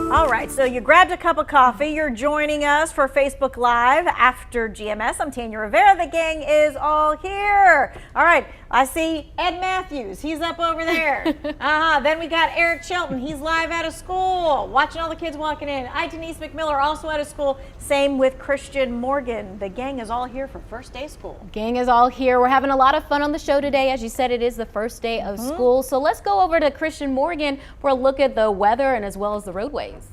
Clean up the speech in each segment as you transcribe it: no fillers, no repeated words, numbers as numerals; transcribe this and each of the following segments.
All right, so you grabbed a cup of coffee. You're joining us for Facebook Live after GMS. I'm Tanya Rivera. The gang is all here. All right, I see Ed Matthews. He's up over there. Then we got Eric Shelton. He's live out of school, watching all the kids walking in. Denise McMiller, also out of school. Same with Christian Morgan. The gang is all here for first day of school. Gang is all here. We're having a lot of fun on the show today. As you said, it is the first day of school. So let's go over to Christian Morgan for a look at the weather and as well as the roadways.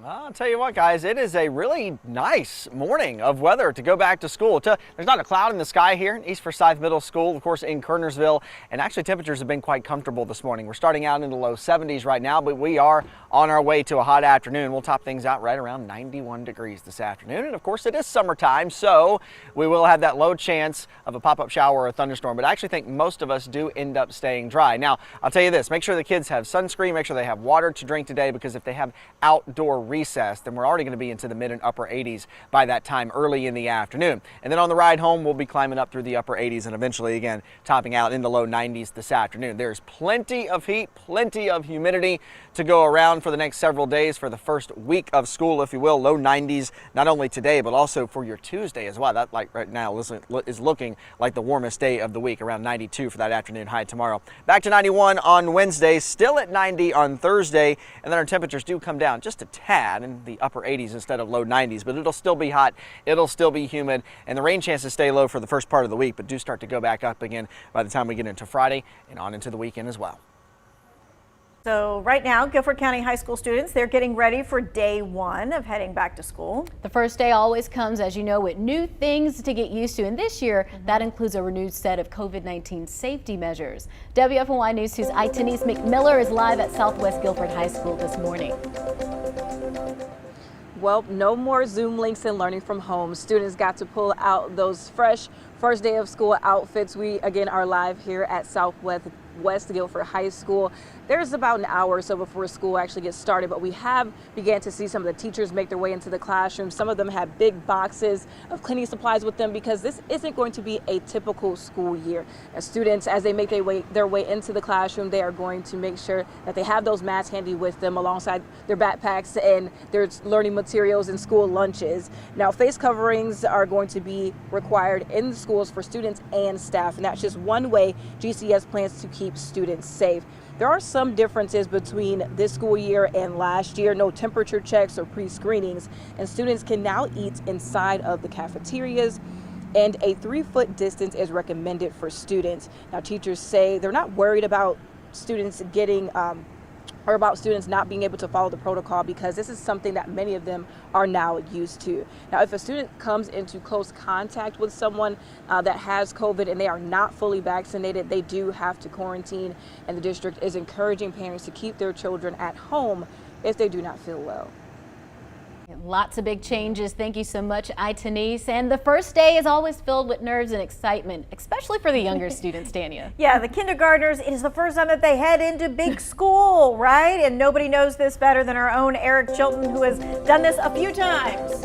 I'll tell you what, guys, it is a really nice morning of weather to go back to school. There's not a cloud in the sky here in East Forsyth Middle School, of course, in Kernersville, and actually temperatures have been quite comfortable this morning. We're starting out in the low 70s right now, but we are on our way to a hot afternoon. We'll top things out right around 91 degrees this afternoon, and of course, it is summertime, so we will have that low chance of a pop-up shower or a thunderstorm, but I actually think most of us do end up staying dry. Now, I'll tell you this, make sure the kids have sunscreen, make sure they have water to drink today, because if they have outdoor recess, then we're already going to be into the mid and upper 80s by that time early in the afternoon. And then on the ride home, we'll be climbing up through the upper 80s and eventually again topping out in the low 90s this afternoon. There's plenty of heat, plenty of humidity to go around for the next several days for the first week of school, if you will. Low 90s, not only today, but also for your Tuesday as well. That, like right now, is looking like the warmest day of the week, around 92 for that afternoon high tomorrow. Back to 91 on Wednesday, still at 90 on Thursday, and then our temperatures do come down just a tad in the upper 80s instead of low 90s, but it'll still be hot, it'll still be humid, and the rain chances stay low for the first part of the week, but do start to go back up again by the time we get into Friday and on into the weekend as well. So right now, Guilford County High School students, they're getting ready for day one of heading back to school. The first day always comes, as you know, with new things to get used to. And this year, that includes a renewed set of COVID-19 safety measures. WFNY News 2's Denise McMiller is live at Southwest Guilford High School this morning. Well, no more Zoom links and learning from home. Students got to pull out those fresh first day of school outfits. We again are live here at Southwest Guilford High School. There's about an hour or so before school actually gets started, but we have began to see some of the teachers make their way into the classroom. Some of them have big boxes of cleaning supplies with them because this isn't going to be a typical school year. As students, as they make their way into the classroom, they are going to make sure that they have those masks handy with them alongside their backpacks and their learning materials and school lunches. Now, face coverings are going to be required in the schools for students and staff, and that's just one way GCS plans to keep students safe. There are some differences between this school year and last year. No temperature checks or pre-screenings, and students can now eat inside of the cafeterias, and a 3-foot distance is recommended for students. Now, teachers say they're not worried about students getting or about students not being able to follow the protocol because this is something that many of them are now used to. Now, if a student comes into close contact with someone that has COVID and they are not fully vaccinated, they do have to quarantine, and the district is encouraging parents to keep their children at home if they do not feel well. Lots of big changes. Thank you so much, Denise. And the first day is always filled with nerves and excitement, especially for the younger students, Tanya. Yeah, the kindergartners, it is the first time that they head into big school, right? And nobody knows this better than our own Eric Chilton, who has done this a few times.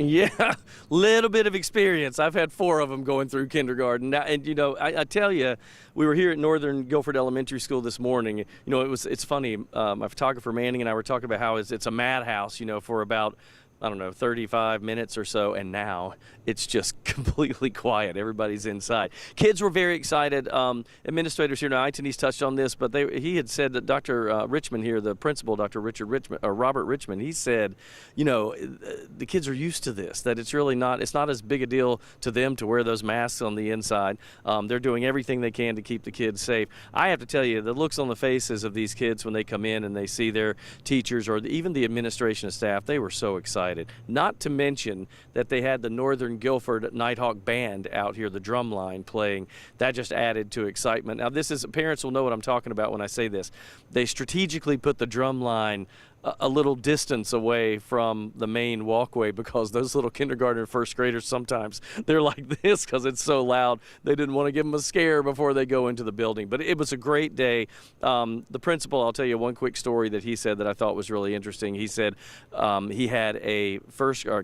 Yeah, little bit of experience. I've had 4 of them going through kindergarten. Now, and you know, I tell you, we were here at Northern Guilford Elementary School this morning. You know, it's funny. My photographer Manning and I were talking about how it's a madhouse, you know, for about, I don't know, 35 minutes or so, and now it's just completely quiet. Everybody's inside. Kids were very excited. Administrators here now, Denise touched on this, but he had said that Dr. Richmond here, the principal, Dr. Robert Richmond, he said, you know, the kids are used to this, that it's really not, it's not as big a deal to them to wear those masks on the inside. They're doing everything they can to keep the kids safe. I have to tell you, the looks on the faces of these kids when they come in and they see their teachers or even the administration and staff, they were so excited. excited. Not to mention that they had the Northern Guilford Nighthawk Band out here, the drum line playing. That just added to excitement. Now, parents will know what I'm talking about when I say this. They strategically put the drum line a little distance away from the main walkway because those little kindergarten and first graders, sometimes they're like this because it's so loud. They didn't want to give them a scare before they go into the building. But it was a great day. The principal, I'll tell you one quick story that he said that I thought was really interesting. He said he had a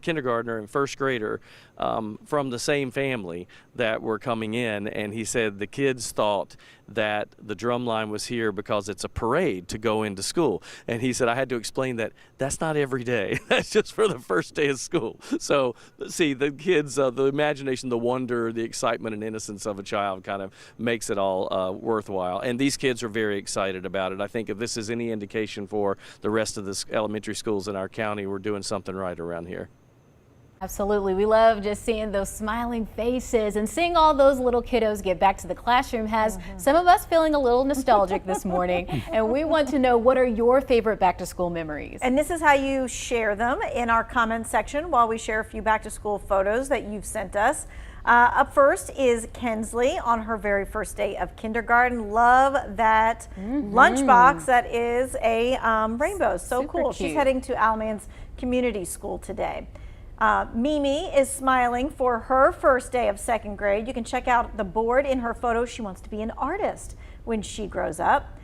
kindergartner and first grader from the same family that were coming in, and he said the kids thought that the drum line was here because it's a parade to go into school. And he said, I had to explain that that's not every day. That's just for the first day of school. So, see, the kids, the imagination, the wonder, the excitement and innocence of a child kind of makes it all worthwhile. And these kids are very excited about it. I think if this is any indication for the rest of the elementary schools in our county, we're doing something right around here. Absolutely. We love just seeing those smiling faces and seeing all those little kiddos get back to the classroom has some of us feeling a little nostalgic this morning. And we want to know, what are your favorite back to school memories? And this is how you share them in our comments section while we share a few back to school photos that you've sent us. Up first is Kensley on her very first day of kindergarten. Love that lunchbox that is a rainbow. So Super cool. cute. She's heading to Alamance Community School today. Mimi is smiling for her first day of second grade. You can check out the board in her photo. She wants to be an artist when she grows up.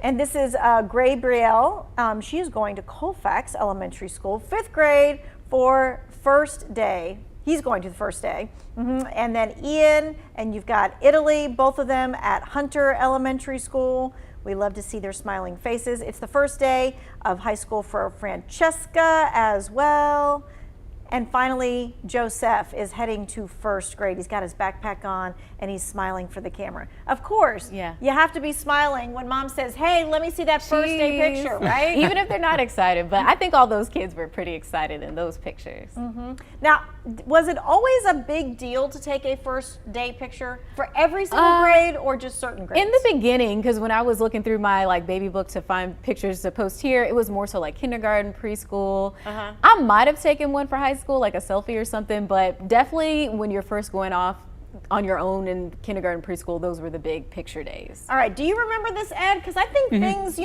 And this is Gray Brielle. She is going to Colfax Elementary School, 5th grade for first day. He's going to the first day. And then Ian, and you've got Italy, both of them at Hunter Elementary School. We love to see their smiling faces. It's the first day of high school for Francesca as well. And finally, Joseph is heading to first grade. He's got his backpack on and he's smiling for the camera. Of course, Yeah. you have to be smiling when mom says, hey, let me see that first day picture, right? Even if they're not excited, but I think all those kids were pretty excited in those pictures. Now, was it always a big deal to take a first day picture for every single grade or just certain grades? In the beginning, because when I was looking through my baby book to find pictures to post here, it was more so like kindergarten, preschool. I might have taken one for high school, like a selfie or something, but definitely when you're first going off on your own in kindergarten, preschool, those were the big picture days. All right, do you remember this, Ed? Because I think things,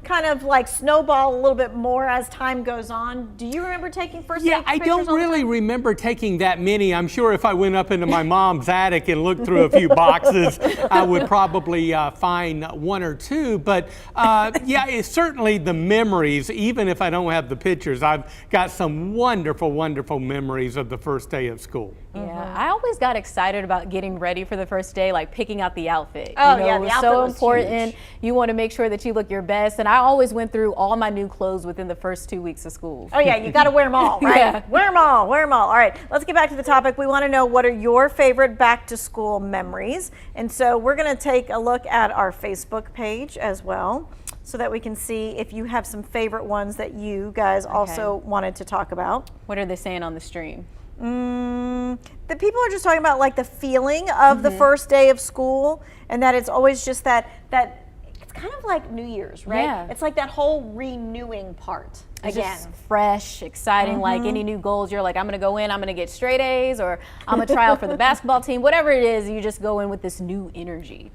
kind of like snowball a little bit more as time goes on. Do you remember taking first day Yeah, I pictures don't all the really time? remember taking that many. I'm sure if I went up into my mom's attic and looked through a few boxes, I would probably find one or two. But yeah, it's certainly the memories, even if I don't have the pictures. I've got some wonderful, wonderful memories of the first day of school. Yeah, I always got excited about getting ready for the first day, like picking out the outfit. Oh, you know, yeah, it the was outfit so was important. huge. You want to make sure that you look your best, and I always went through all my new clothes within the first 2 weeks of school. Oh yeah, you got to wear them all, right? Yeah. Wear them all, wear them all. All right, let's get back to the topic. We want to know, what are your favorite back to school memories? And so we're going to take a look at our Facebook page as well, so that we can see if you have some favorite ones that you guys also wanted to talk about. What are they saying on the stream? The people are just talking about like the feeling of the first day of school, and that it's always just that it's kind of like New Year's, right? Yeah. It's like that whole renewing part It's again. just fresh, exciting, like any new goals. You're like, I'm going to go in, I'm going to get straight A's, or I'm going to try out for the basketball team. Whatever it is, you just go in with this new energy.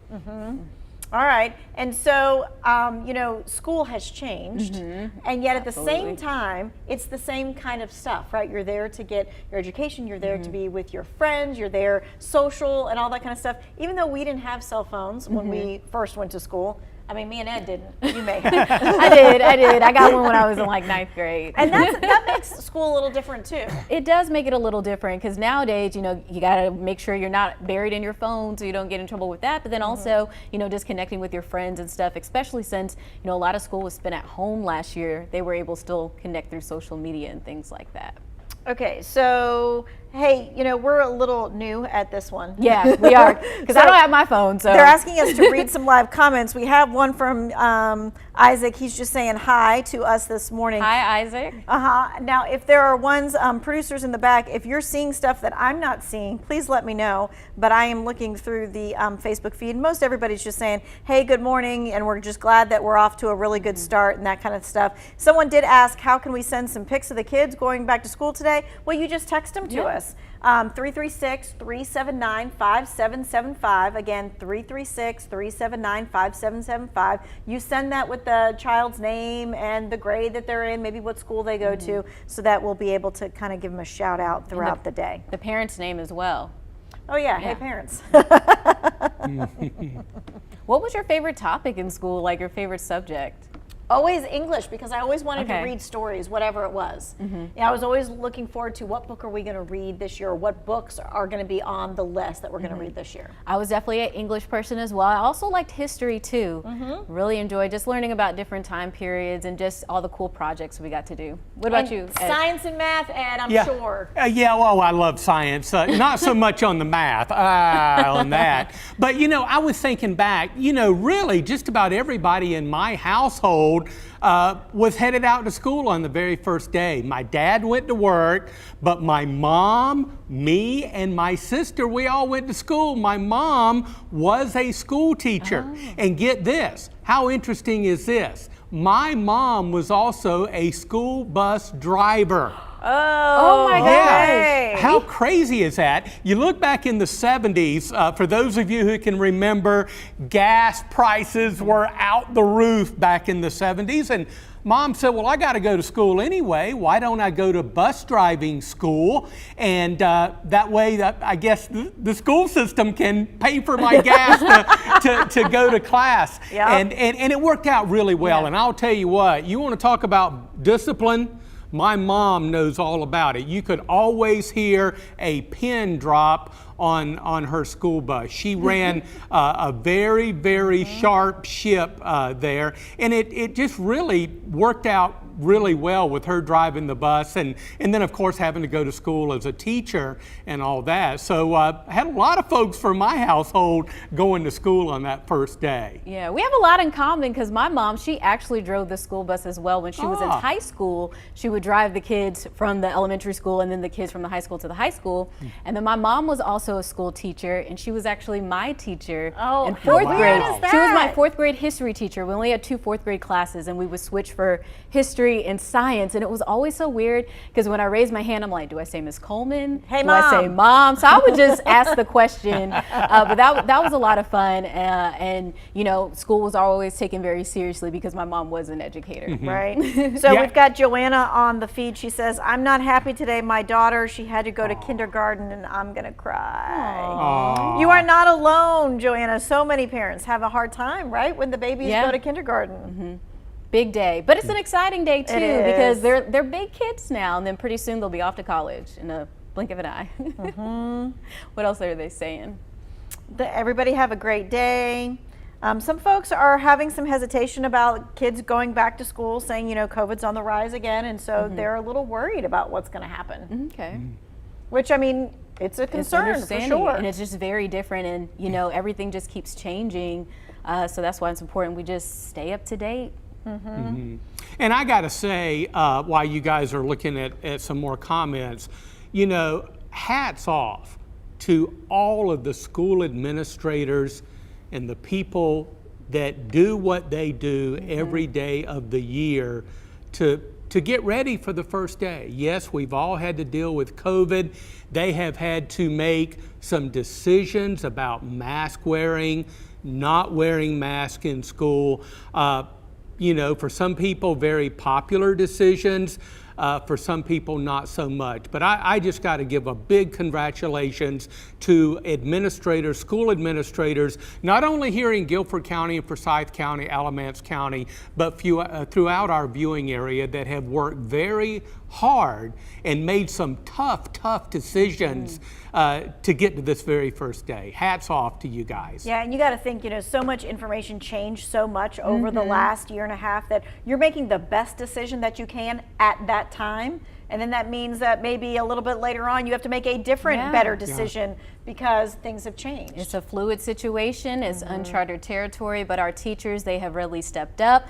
All right, and so school has changed, and yet at the same time, it's the same kind of stuff, right? You're there to get your education, you're there to be with your friends, you're there social and all that kind of stuff. Even though we didn't have cell phones when we first went to school. I mean, me and Ed didn't. You may have. I did. I got one when I was in like 9th grade. And that makes school a little different too. It does make it a little different, because nowadays, you got to make sure you're not buried in your phone so you don't get in trouble with that. But then also, just connecting with your friends and stuff, especially since, a lot of school was spent at home last year. They were able to still connect through social media and things like that. Okay, so Hey, you know, we're a little new at this one. Yeah, we are, because I don't have my phone, so. They're asking us to read some live comments. We have one from Isaac. He's just saying hi to us this morning. Hi, Isaac. Now, if there are ones, producers in the back, if you're seeing stuff that I'm not seeing, please let me know. But I am looking through the Facebook feed. Most everybody's just saying, hey, good morning, and we're just glad that we're off to a really good start and that kind of stuff. Someone did ask, how can we send some pics of the kids going back to school today? Well, you just text them to us. 336-379-5775. Again, 336-379-5775. You send that with the child's name and the grade that they're in, maybe what school they go to, so that we'll be able to kind of give them a shout out throughout the day. The parent's name as well. Oh yeah, hey parents. What was your favorite topic in school, like your favorite subject? Always English, because I always wanted to Okay. read stories, whatever it was. Yeah, I was always looking forward to what book are we going to read this year, or what books are going to be on the list that we're going to read this year. I was definitely an English person as well. I also liked history too. Really enjoyed just learning about different time periods and just all the cool projects we got to do. What about you, Ed? Science and math, Ed, I'm sure. Yeah, well, I love science. Not so much on the math, on that. But, you know, I was thinking back, you know, really just about everybody in my household was headed out to school on the very first day. My dad went to work, but my mom, me, and my sister, we all went to school. My mom was a school teacher. And get this, how interesting is this? My mom was also a school bus driver. Oh my Yeah. How crazy is that? You look back in the 70s, for those of you who can remember, gas prices were out the roof back in the 70s. And Mom said, well, I got to go to school anyway. Why don't I go to bus driving school? And that way, I guess the school system can pay for my gas to go to class. Yep. And it worked out really well. Yeah. And I'll tell you what, you want to talk about discipline? My mom knows all about it. You could always hear a pin drop on her school bus. She ran a very, very sharp ship there, and it just really worked out really well with her driving the bus, and then of course having to go to school as a teacher and all that. So I had a lot of folks from my household going to school on that first day. Yeah, we have a lot in common because my mom, she actually drove the school bus as well. When she was in high school, she would drive the kids from the elementary school and then the kids from the high school to the high school. And then my mom was also a school teacher, and she was actually my teacher in how fourth weird grade. is She was my that? fourth grade history teacher. We only had 2 fourth grade classes, and we would switch for history and science, and it was always so weird because when I raised my hand, I'm like, do I say Miss Coleman? Hey, do I say Mom. Mom? So I would just ask the question, but that was a lot of fun, and you know, school was always taken very seriously because my mom was an educator. Right. So Yeah. we've got Joanna on the feed. She says, I'm not happy today. My daughter, she had to go to kindergarten and I'm going to cry. You are not alone, Joanna. So many parents have a hard time, right? When the babies Yeah. go to kindergarten. Big day, but it's an exciting day too It because is. they're big kids now, and then pretty soon they'll be off to college in a blink of an eye. What else are they saying? Everybody have a great day. Some folks are having some hesitation about kids going back to school, saying, you know, COVID's on the rise again, and so they're a little worried about what's going to happen. Okay. Which, I mean, it's a It's concern for understanding, sure. and it's just very different, and you know, everything just keeps changing, so that's why it's important we just stay up to date. And I got to say, while you guys are looking at some more comments, you know, hats off to all of the school administrators and the people that do what they do every day of the year to get ready for the first day. Yes, we've all had to deal with COVID. They have had to make some decisions about mask wearing, not wearing masks in school. You know, for some people, very popular decisions. For some people, not so much. But I just got to give a big congratulations to administrators, school administrators, not only here in Guilford County and Forsyth County, Alamance County, but throughout our viewing area that have worked very hard and made some tough decisions to get to this very first day. Hats off to you guys. Yeah, and you got to think, you know, so much information changed so much over the last year and a half that you're making the best decision that you can at that time. and then that means that maybe a little bit later on you have to make a different, better decision because things have changed. It's a fluid situation. It's uncharted territory, but our teachers, they have really stepped up.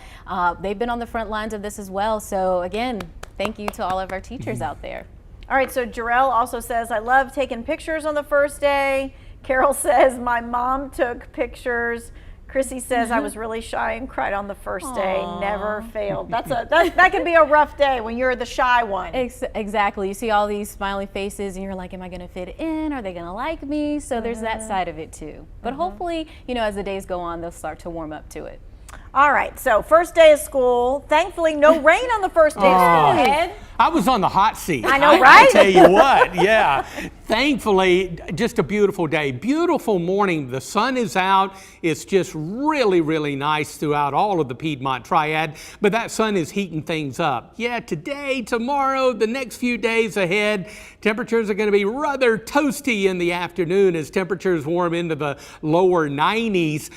They've been on the front lines of this as well. So again, thank you to all of our teachers out there. All right, so Jarrell also says, I love taking pictures on the first day. Carol says, my mom took pictures. Chrissy says, I was really shy and cried on the first day. Never failed. That can be a rough day when you're the shy one. Exactly. You see all these smiling faces and you're like, am I going to fit in? Are they going to like me? So there's that side of it too. But hopefully, you know, as the days go on, they'll start to warm up to it. All right, so first day of school. Thankfully, no rain on the first day of school, Ed. I was on the hot seat. I know, right? I tell you what, yeah. Thankfully, just a beautiful day. Beautiful morning. The sun is out. It's just really, really nice throughout all of the Piedmont Triad, but that sun is heating things up. Yeah, today, tomorrow, the next few days ahead, temperatures are going to be rather toasty in the afternoon as temperatures warm into the lower 90s.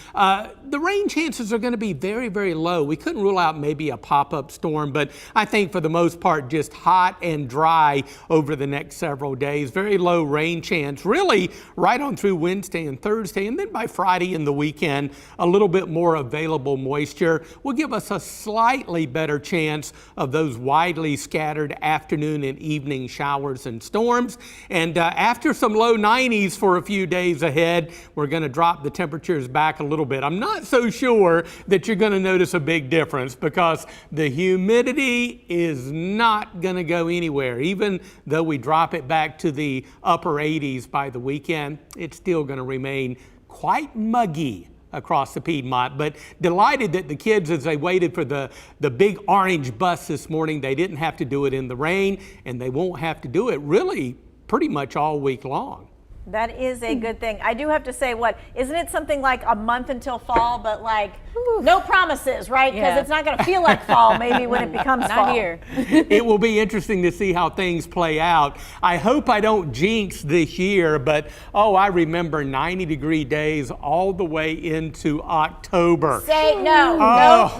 The rain chances are going to be very, very low. We couldn't rule out maybe a pop-up storm, but I think for the most part, just hot and dry over the next several days. Very low rain chance, really right on through Wednesday and Thursday, and then by Friday and the weekend, a little bit more available moisture will give us a slightly better chance of those widely scattered afternoon and evening showers and storms. And after some low 90s for a few days ahead, we're going to drop the temperatures back a little bit. I'm not so sure that you're going to notice a big difference because the humidity is not going to go anywhere. Even though we drop it back to the upper 80s by the weekend, it's still going to remain quite muggy across the Piedmont. But delighted that the kids, as they waited for the big orange bus this morning, they didn't have to do it in the rain, and they won't have to do it really pretty much all week long. That is a good thing. I do have to say, isn't it something like a month until fall, but like no promises, right? Because it's not going to feel like fall maybe when it becomes fall. Not here. It will be interesting to see how things play out. I hope I don't jinx this year, but I remember 90-degree days all the way into October. Say no.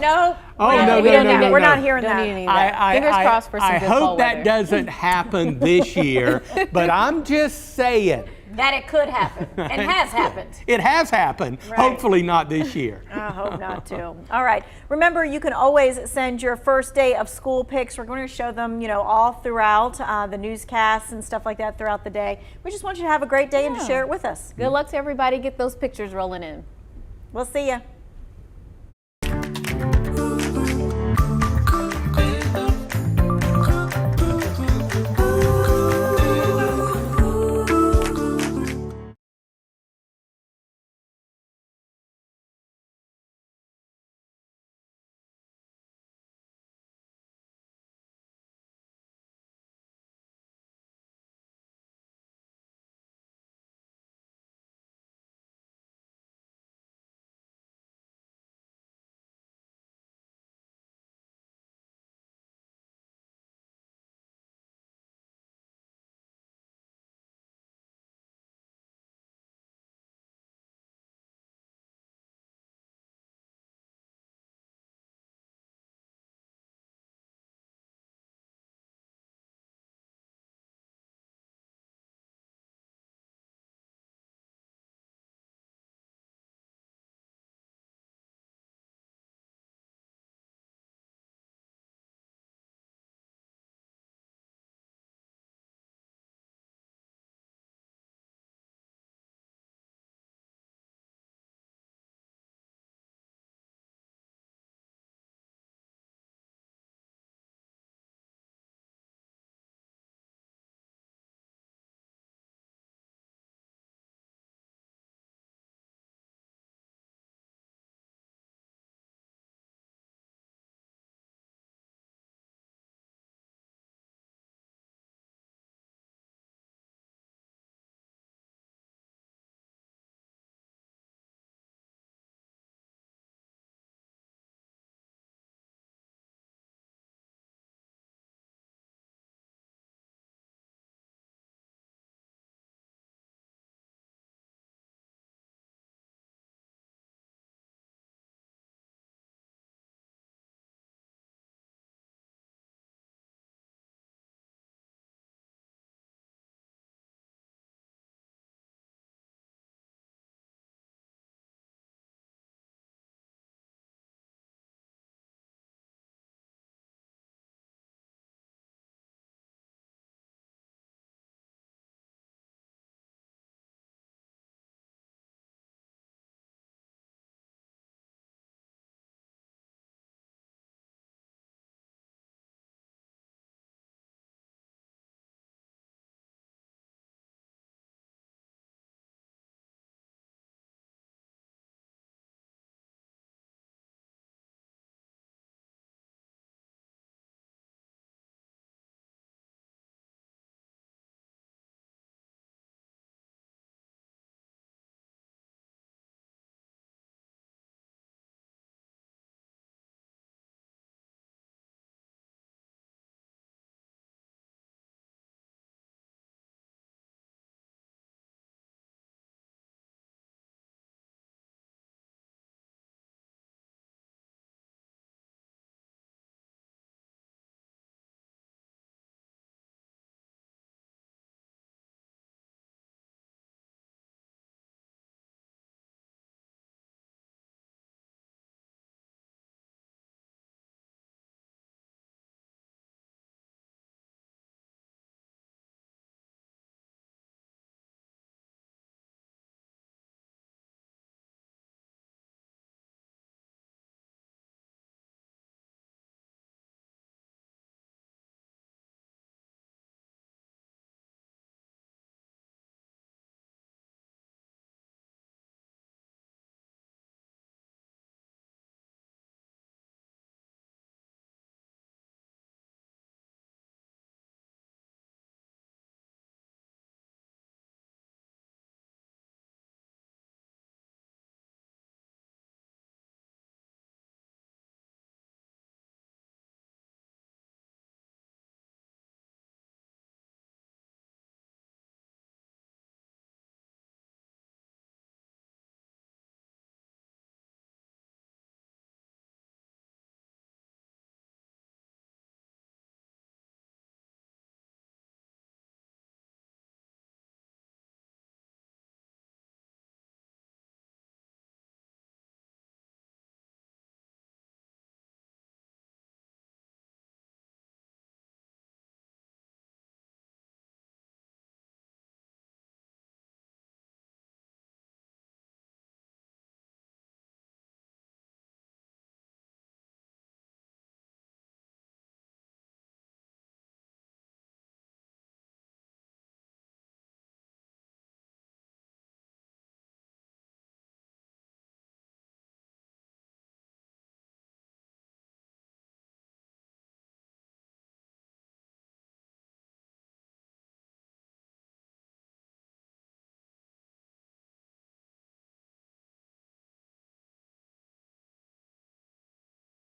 No. We're not hearing that. Fingers crossed for some good fall I hope that weather. doesn't happen this year, but I'm just saying. That it could happen and has happened. It has happened. Right. Hopefully not this year. I hope not to. All right. Remember, you can always send your first day of school pics. We're going to show them, all throughout the newscasts and stuff like that throughout the day. We just want you to have a great day and to share it with us. Good luck to everybody. Get those pictures rolling in. We'll see you.